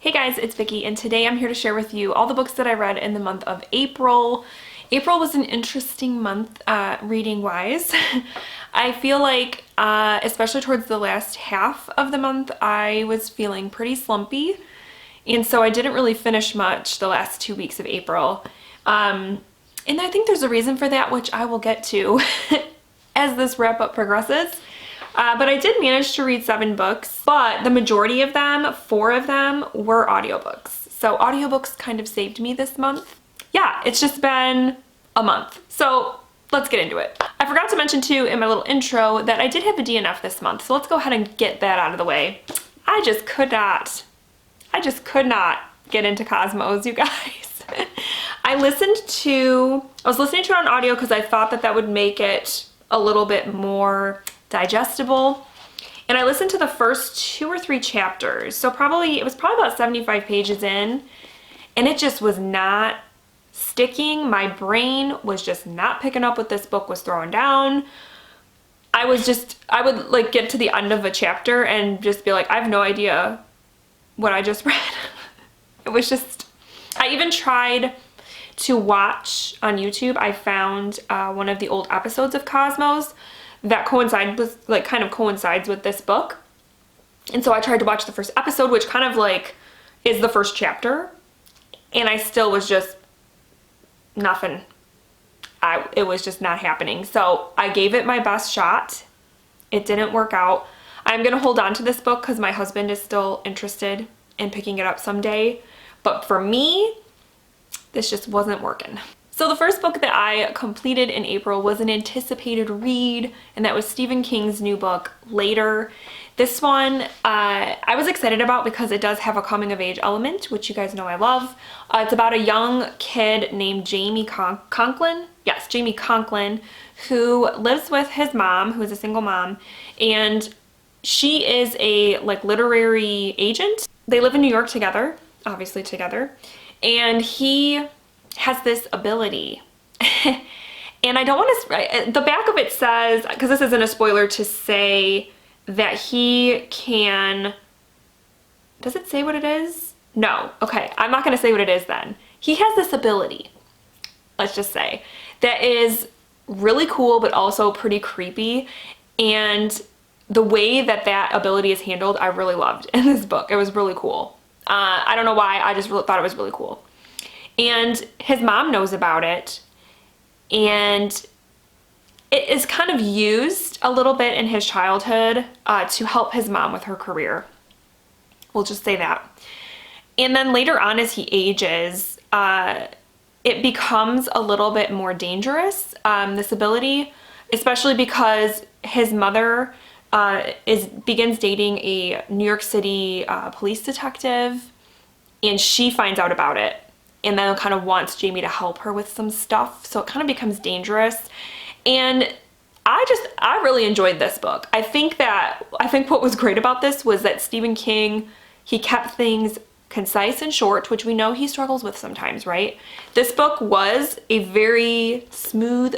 Hey guys, it's Vicky, and today I'm here to share with you all the books that I read in the month of April. April was an interesting month reading-wise. I feel like, especially towards the last half of the month, I was feeling pretty slumpy, and so I didn't really finish much the last 2 weeks of April. And I think there's a reason for that, which I will get to as this wrap-up progresses. But I did manage to read 7 books, but the majority of them, 4 of them, were audiobooks. So audiobooks kind of saved me this month. Yeah, it's just been a month. So let's get into it. I forgot to mention too in my little intro that I did have a DNF this month. So let's go ahead and get that out of the way. I just could not get into Cosmos, you guys. I was listening to it on audio because I thought that would make it a little bit more digestible, and I listened to the first 2 or 3 chapters, so it was probably about 75 pages in, and it just was not sticking. My brain was just not picking up what this book was throwing down. I would like get to the end of a chapter and just be like, I have no idea what I just read. It was just, I even tried to watch on YouTube. I found one of the old episodes of Cosmos that kind of coincides with this book. And so I tried to watch the first episode, which kind of like is the first chapter, and I still was just nothing. It was just not happening. So I gave it my best shot. It didn't work out. I'm gonna hold on to this book because my husband is still interested in picking it up someday. But for me, this just wasn't working. So the first book that I completed in April was an anticipated read, and that was Stephen King's new book, Later. This one I was excited about because it does have a coming-of-age element, which you guys know I love. It's about a young kid named Jamie Conklin. Yes, Jamie Conklin, who lives with his mom, who is a single mom, and she is a literary agent. They live in New York together, obviously together, and he has this ability. And I don't want to, the back of it says, because this isn't a spoiler, to say that he can, does it say what it is? No. Okay, I'm not going to say what it is then. He has this ability, let's just say, that is really cool but also pretty creepy, and the way that ability is handled I really loved in this book. It was really cool. I don't know why, I just thought it was really cool. And his mom knows about it, and it is kind of used a little bit in his childhood to help his mom with her career. We'll just say that. And then later on, as he ages, it becomes a little bit more dangerous, this ability, especially because his mother begins dating a New York City police detective, and she finds out about it, and then kind of wants Jamie to help her with some stuff. So it kind of becomes dangerous. And I really enjoyed this book. I think what was great about this was that Stephen King, he kept things concise and short, which we know he struggles with sometimes, right? This book was a very smooth,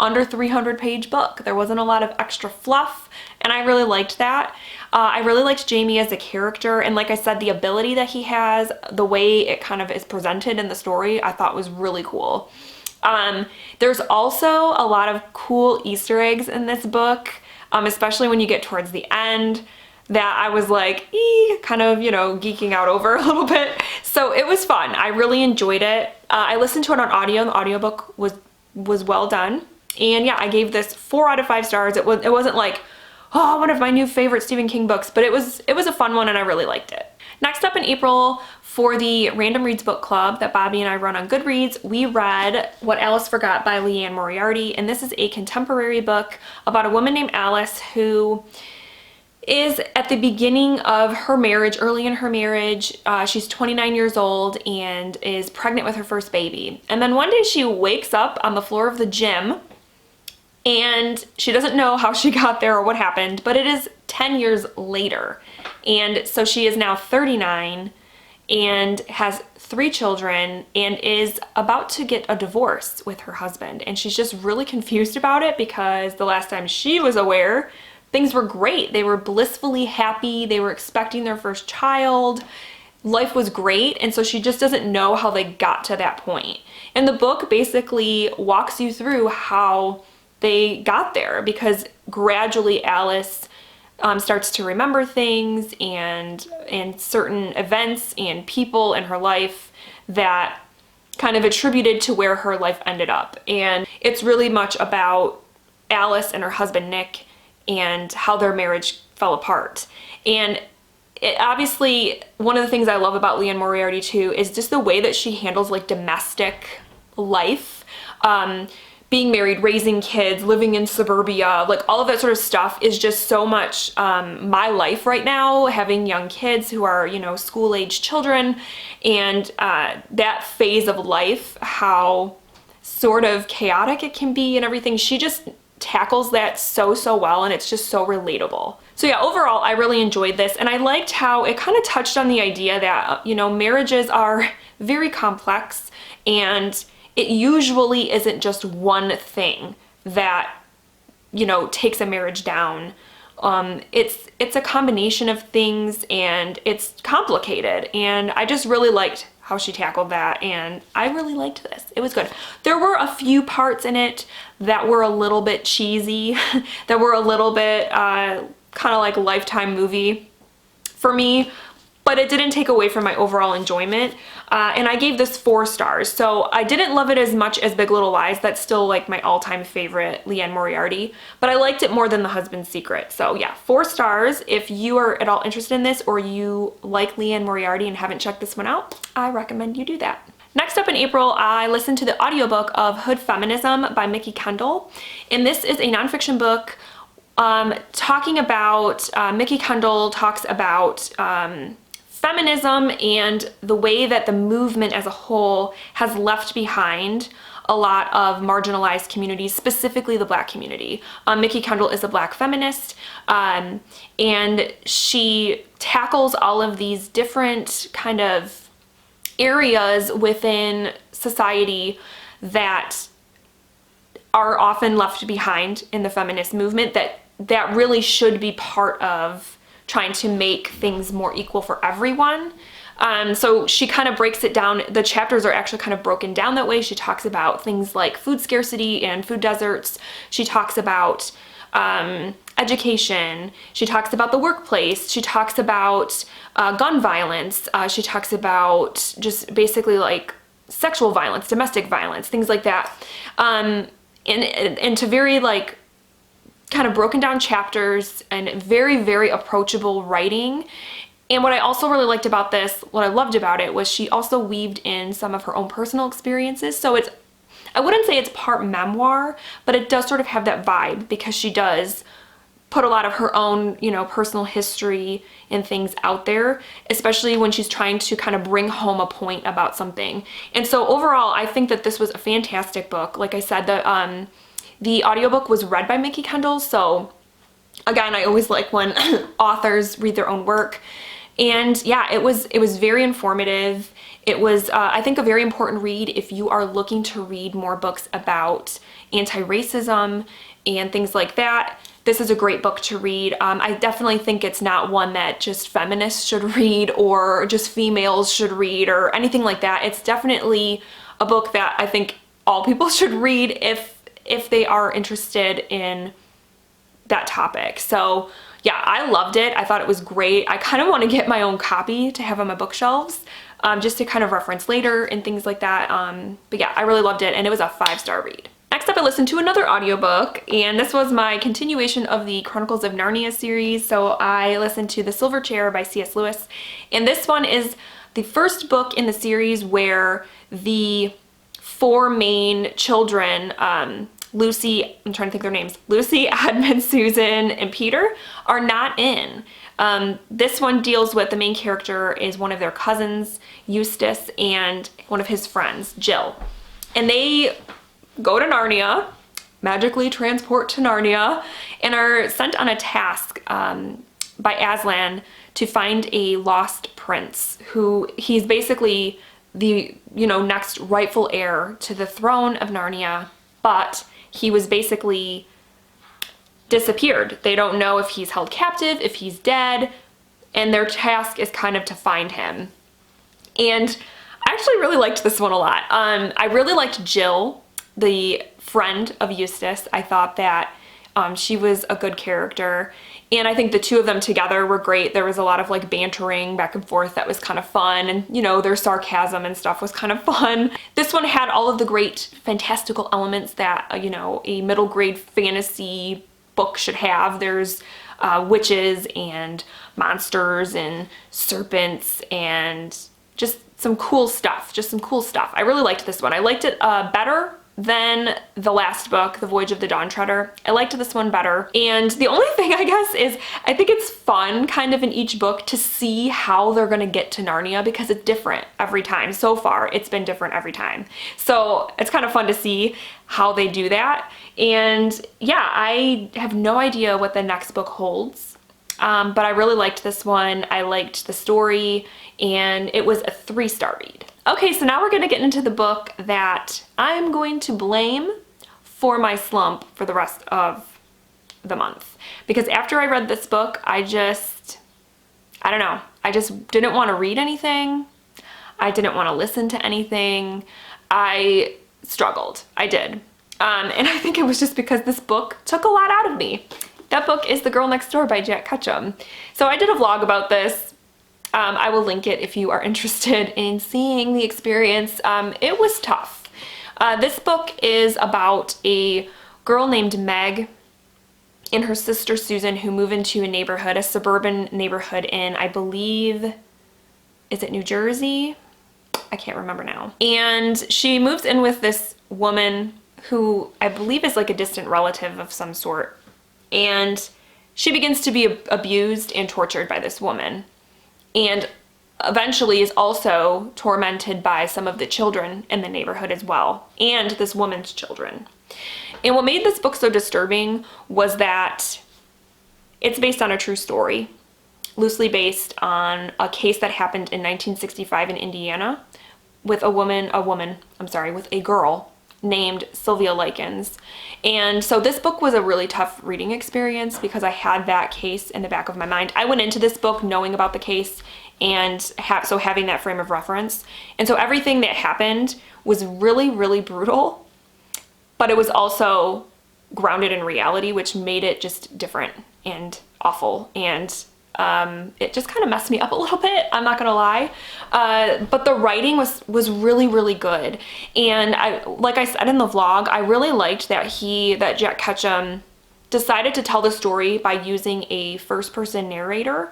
under 300-page book. There wasn't a lot of extra fluff, and I really liked that. I really liked Jamie as a character, and like I said, the ability that he has, the way it kind of is presented in the story, I thought was really cool. There's also a lot of cool Easter eggs in this book, especially when you get towards the end, that I was like, kind of, geeking out over a little bit. So it was fun. I really enjoyed it. I listened to it on audio, and the audiobook was well done. And yeah, I gave this 4 out of 5 stars. It wasn't like, oh, one of my new favorite Stephen King books, but it was a fun one, and I really liked it. Next up in April, for the Random Reads Book Club that Bobby and I run on Goodreads, we read What Alice Forgot by Leanne Moriarty, and this is a contemporary book about a woman named Alice who is at the beginning of her marriage, early in her marriage. She's 29 years old and is pregnant with her first baby. And then one day she wakes up on the floor of the gym, and she doesn't know how she got there or what happened, but it is 10 years later. And so she is now 39 and has 3 children and is about to get a divorce with her husband. And she's just really confused about it because the last time she was aware, things were great. They were blissfully happy. They were expecting their first child. life was great, and so she just doesn't know how they got to that point. And the book basically walks you through how they got there, because gradually Alice starts to remember things and certain events and people in her life that kind of attributed to where her life ended up. And it's really much about Alice and her husband Nick and how their marriage fell apart. And obviously, one of the things I love about Liane Moriarty too is just the way that she handles like domestic life. Being married, raising kids, living in suburbia, like all of that sort of stuff is just so much my life right now, having young kids who are, you know, school-age children, and that phase of life, how sort of chaotic it can be and everything. She just tackles that so well, and it's just so relatable. So yeah, overall, I really enjoyed this, and I liked how it kind of touched on the idea that, you know, marriages are very complex, and it usually isn't just one thing that, you know, takes a marriage down. It's a combination of things, and it's complicated, and I just really liked how she tackled that, and I really liked this. It was good. There were a few parts in it that were a little bit cheesy, that were a little bit kind of like a Lifetime movie for me, but it didn't take away from my overall enjoyment. And I gave this 4 stars. So I didn't love it as much as Big Little Lies. That's still like my all-time favorite Liane Moriarty, but I liked it more than The Husband's Secret. So yeah, 4 stars. If you are at all interested in this, or you like Liane Moriarty and haven't checked this one out, I recommend you do that. Next up in April, I listened to the audiobook of Hood Feminism by Vicky Kendall. And this is a nonfiction book talking about, Vicky Kendall talks about feminism and the way that the movement as a whole has left behind a lot of marginalized communities, specifically the Black community. Vicky Kendall is a Black feminist, and she tackles all of these different kind of areas within society that are often left behind in the feminist movement that really should be part of trying to make things more equal for everyone. So she kind of breaks it down. The chapters are actually kind of broken down that way. She talks about things like food scarcity and food deserts. She talks about education. She talks about the workplace. She talks about gun violence. She talks about just basically like sexual violence, domestic violence, things like that. And to very like kind of broken down chapters and very approachable writing. And what I also really liked about this, what I loved about it, was she also weaved in some of her own personal experiences. So it's, I wouldn't say it's part memoir, but it does sort of have that vibe, because she does put a lot of her own, you know, personal history and things out there, especially when she's trying to kind of bring home a point about something. And so overall, I think that this was a fantastic book. Like I said, the audiobook was read by Vicky Kendall, so again, I always like when authors read their own work. And yeah, it was very informative. It was, I think, a very important read if you are looking to read more books about anti-racism and things like that. This is a great book to read. I definitely think it's not one that just feminists should read or just females should read or anything like that. It's definitely a book that I think all people should read if they are interested in that topic. So yeah, I loved it. I thought it was great. I kind of want to get my own copy to have on my bookshelves, just to kind of reference later and things like that. But yeah, I really loved it, and it was a 5-star read. Next up, I listened to another audiobook, and this was my continuation of the Chronicles of Narnia series. So I listened to The Silver Chair by C.S. Lewis, and this one is the first book in the series where the 4 main children, Lucy, I'm trying to think their names, Lucy, Edmund, Susan, and Peter, are not in. This one deals with, the main character is one of their cousins, Eustace, and one of his friends, Jill. And they go to Narnia, magically transport to Narnia, and are sent on a task by Aslan to find a lost prince, who he's basically the, you know, next rightful heir to the throne of Narnia, but he was basically disappeared. They don't know if he's held captive, if he's dead, and their task is kind of to find him. And I actually really liked this one a lot. I really liked Jill, the friend of Eustace. I thought that she was a good character, and I think the two of them together were great. There was a lot of like bantering back and forth that was kind of fun, and you know, their sarcasm and stuff was kind of fun. This one had all of the great fantastical elements that you know, a middle grade fantasy book should have. There's witches and monsters and serpents and just some cool stuff, I really liked this one. I liked it better than the last book, The Voyage of the Dawn Treader. I liked this one better. And the only thing, I guess, is I think it's fun kind of in each book to see how they're gonna get to Narnia, because it's different every time. So far, it's been different every time. So it's kind of fun to see how they do that. And yeah, I have no idea what the next book holds. But I really liked this one. I liked the story, and it was a 3-star read. Okay, so now we're gonna get into the book that I'm going to blame for my slump for the rest of the month. Because after I read this book, I just didn't want to read anything. I didn't want to listen to anything. I struggled, I did. And I think it was just because this book took a lot out of me. That book is The Girl Next Door by Jack Ketchum. So I did a vlog about this. I will link it if you are interested in seeing the experience. It was tough. This book is about a girl named Meg and her sister Susan, who move into a neighborhood, a suburban neighborhood in, I believe, is it New Jersey? I can't remember now. And she moves in with this woman who I believe is like a distant relative of some sort. And she begins to be abused and tortured by this woman, and eventually is also tormented by some of the children in the neighborhood as well, and this woman's children. And what made this book so disturbing was that it's based on a true story, loosely based on a case that happened in 1965 in Indiana with with a girl named Sylvia Likens. And so this book was a really tough reading experience because I had that case in the back of my mind. I went into this book knowing about the case and so having that frame of reference. And so everything that happened was really, really brutal, but it was also grounded in reality, which made it just different and awful. And it just kind of messed me up a little bit, I'm not gonna lie. But the writing was really, really good. And like I said in the vlog, I really liked that Jack Ketchum decided to tell the story by using a first-person narrator.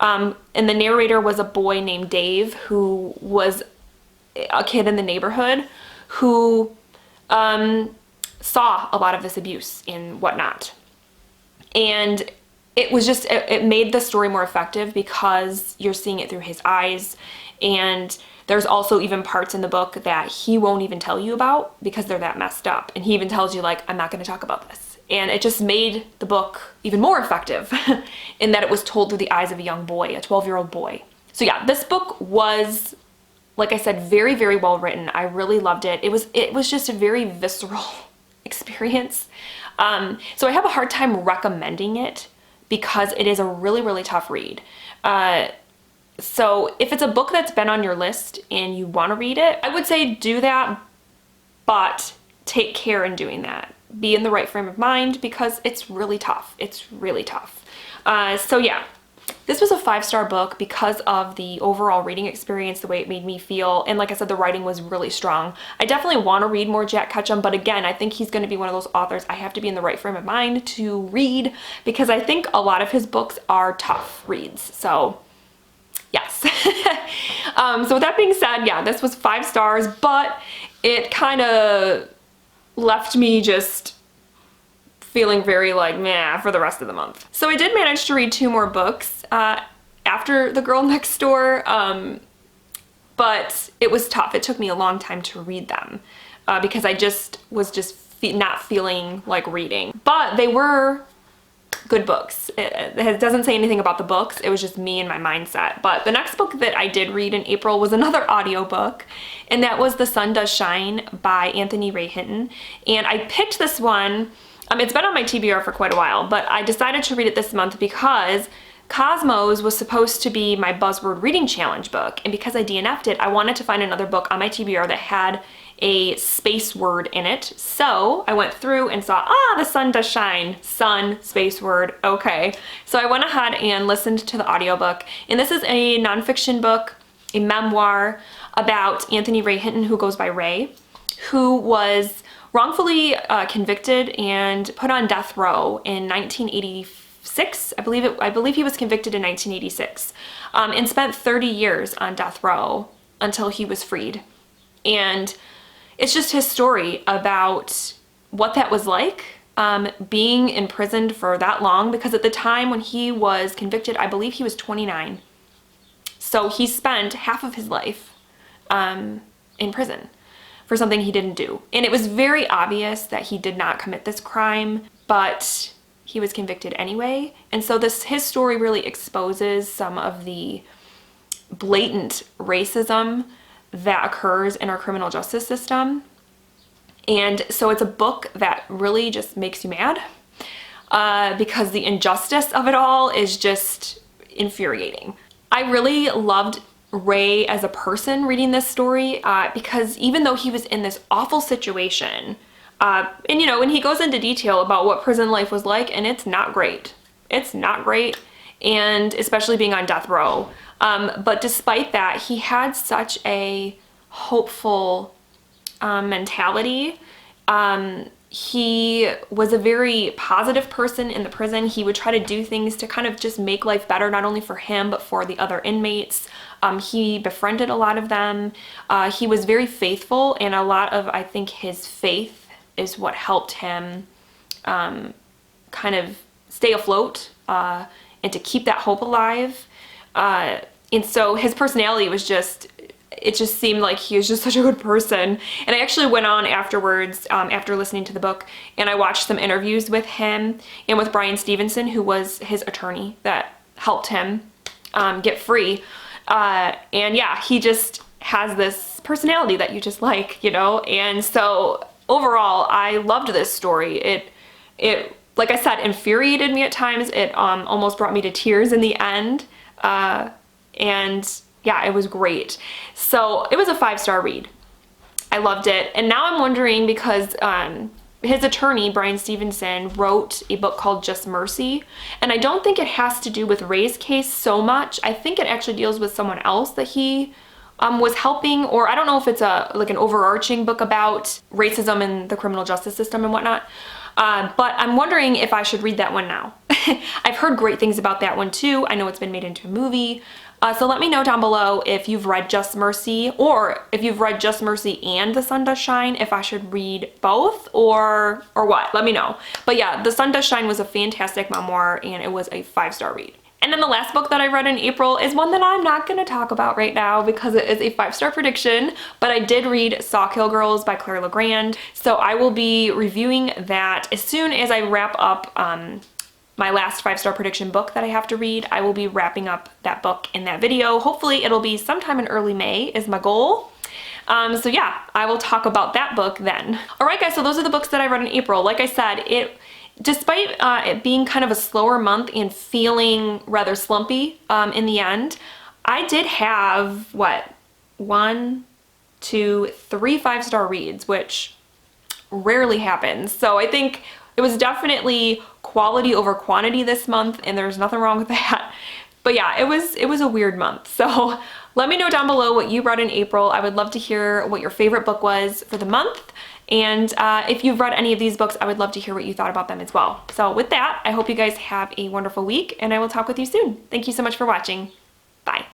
And the narrator was a boy named Dave, who was a kid in the neighborhood who saw a lot of this abuse and whatnot. And it made the story more effective because you're seeing it through his eyes. And there's also even parts in the book that he won't even tell you about because they're that messed up. And he even tells you, like, I'm not going to talk about this. And it just made the book even more effective in that it was told through the eyes of a young boy, a 12-year-old boy. So yeah, this book was, like I said, very, very well written. I really loved it. It was just a very visceral experience. So I have a hard time recommending it because it is a really, really tough read. So if it's a book that's been on your list and you want to read it, I would say do that, but take care in doing that. Be in the right frame of mind because it's really tough. It's really tough. So yeah, this was a 5-star book because of the overall reading experience, the way it made me feel. And like I said, the writing was really strong. I definitely want to read more Jack Ketchum, but again, I think he's going to be one of those authors I have to be in the right frame of mind to read because I think a lot of his books are tough reads. So yes. So with that being said, yeah, this was 5 stars, but it kind of left me just feeling very like meh for the rest of the month. So I did manage to read 2 more books after The Girl Next Door, but it was tough. It took me a long time to read them because I was not feeling like reading. But they were good books. It doesn't say anything about the books. It was just me and my mindset. But the next book that I did read in April was another audiobook, and that was The Sun Does Shine by Anthony Ray Hinton. And I picked this one. It's been on my TBR for quite a while, but I decided to read it this month because Cosmos was supposed to be my Buzzword Reading Challenge book, and because I DNF'd it, I wanted to find another book on my TBR that had a space word in it. So I went through and saw, the sun does shine, sun, space word, okay. So I went ahead and listened to the audiobook, and this is a nonfiction book, a memoir about Anthony Ray Hinton, who goes by Ray, who was wrongfully convicted and put on death row in 1986. I believe he was convicted in 1986, and spent 30 years on death row until he was freed. And it's just his story about what that was like, being imprisoned for that long, because at the time when he was convicted, I believe he was 29. So he spent half of his life in prison for something he didn't do. And it was very obvious that he did not commit this crime, but he was convicted anyway. And so his story really exposes some of the blatant racism that occurs in our criminal justice system. And so it's a book that really just makes you mad, because the injustice of it all is just infuriating. I really loved Ray as a person reading this story, because even though he was in this awful situation, and when he goes into detail about what prison life was like, and it's not great. It's not great, and especially being on death row. But despite that, he had such a hopeful mentality. He was a very positive person in the prison. He would try to do things to kind of just make life better, not only for him, but for the other inmates. He befriended a lot of them. He was very faithful, and a lot of, I think, his faith is what helped him kind of stay afloat and to keep that hope alive. And so his personality was it just seemed like he was just such a good person. And I actually went on afterwards, after listening to the book, and I watched some interviews with him and with Brian Stevenson, who was his attorney that helped him get free. And yeah, he just has this personality that you just like, And so overall, I loved this story. It like I said, infuriated me at times. It almost brought me to tears in the end. And yeah, it was great. So it was a 5-star read. I loved it. And now I'm wondering, because his attorney, Brian Stevenson, wrote a book called Just Mercy. And I don't think it has to do with Ray's case so much. I think it actually deals with someone else that he was helping, or I don't know if it's like an overarching book about racism in the criminal justice system and whatnot. But I'm wondering if I should read that one now. I've heard great things about that one too. I know it's been made into a movie. So let me know down below if you've read Just Mercy, or if you've read Just Mercy and The Sun Does Shine, if I should read both or what. Let me know. But yeah, The Sun Does Shine was a fantastic memoir, and it was a 5-star read. And then the last book that I read in April is one that I'm not going to talk about right now because it is a 5-star prediction, but I did read Sawkill Girls by Claire Legrand. So I will be reviewing that as soon as I wrap up my last 5-star prediction book that I have to read. I will be wrapping up that book in that video. Hopefully it'll be sometime in early May is my goal. So yeah, I will talk about that book then. All right guys, so those are the books that I read in April. Like I said, despite it being kind of a slower month and feeling rather slumpy in the end, I did have, 1, 2, 3 5-star reads, which rarely happens. So I think it was definitely quality over quantity this month, and there's nothing wrong with that. But yeah, it was a weird month. So let me know down below what you read in April. I would love to hear what your favorite book was for the month. And if you've read any of these books, I would love to hear what you thought about them as well. So with that, I hope you guys have a wonderful week, and I will talk with you soon. Thank you so much for watching. Bye.